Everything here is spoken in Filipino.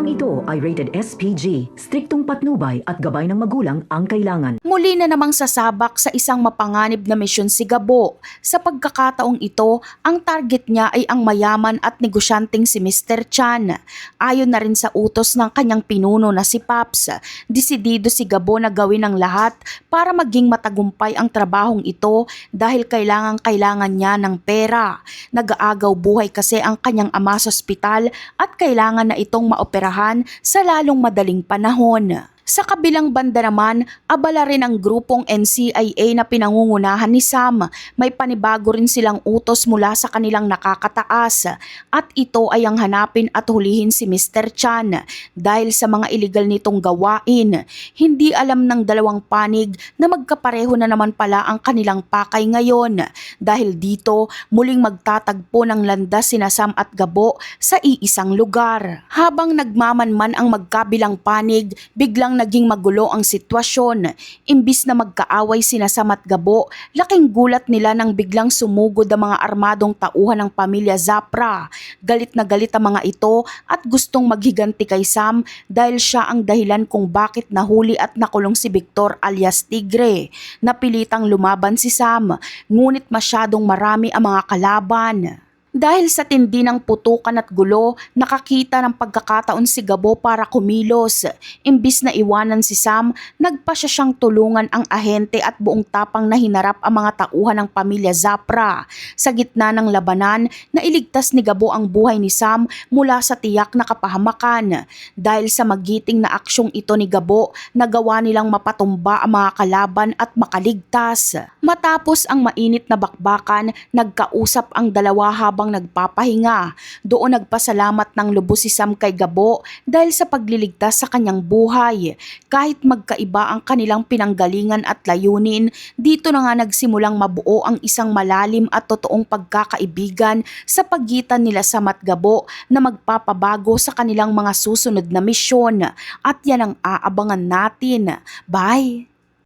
Programang ito ay rated SPG, striktong patnubay at gabay ng magulang ang kailangan. Muli na namang sasabak sa isang mapanganib na misyon si Gabo. Sa pagkakataong ito, ang target niya ay ang mayaman at negosyanteng si Mr. Chan. Ayon na rin sa utos ng kanyang pinuno na si Paps, desidido si Gabo na gawin ang lahat para maging matagumpay ang trabahong ito dahil kailangan niya ng pera. Nag-aagaw buhay kasi ang kanyang ama sa ospital at kailangan na itong maoperahan sa lalong madaling panahon. Sa kabilang banda naman, abala rin ang grupong NCIA na pinangungunahan ni Sam. May panibago rin silang utos mula sa kanilang nakakataas at ito ay ang hanapin at hulihin si Mr. Chan dahil sa mga illegal nitong gawain. Hindi alam ng dalawang panig na magkapareho na naman pala ang kanilang pakay ngayon dahil dito muling magtatagpo ng landas sina Sam at Gabo sa iisang lugar. Habang nagmamanman ang magkabilang panig, biglang naging magulo ang sitwasyon. Imbis na magkaaway sina Sam at Gabo, laking gulat nila nang biglang sumugod ang mga armadong tauhan ng pamilya Zapra. Galit na galit ang mga ito at gustong maghiganti kay Sam dahil siya ang dahilan kung bakit nahuli at nakulong si Victor alias Tigre. Napilitang lumaban si Sam, ngunit masyadong marami ang mga kalaban. Dahil sa tindi ng putukan at gulo, nakakita ng pagkakataon si Gabo para kumilos. Imbis na iwanan si Sam, nagpa siya siyang tulungan ang ahente at buong tapang na hinarap ang mga tauhan ng pamilya Zapra. Sa gitna ng labanan, nailigtas ni Gabo ang buhay ni Sam mula sa tiyak na kapahamakan. Dahil sa magiting na aksyong ito ni Gabo, nagawa nilang mapatumba ang mga kalaban at makaligtas. Matapos ang mainit na bakbakan, nagkausap ang dalawa habang nagpapahinga. Doon nagpasalamat ng lubos si Sam kay Gabo dahil sa pagliligtas sa kanyang buhay. Kahit magkaiba ang kanilang pinanggalingan at layunin, dito na nga nagsimulang mabuo ang isang malalim at totoong pagkakaibigan sa pagitan nila Sam at Gabo na magpapabago sa kanilang mga susunod na misyon. At yan ang aabangan natin. Bye!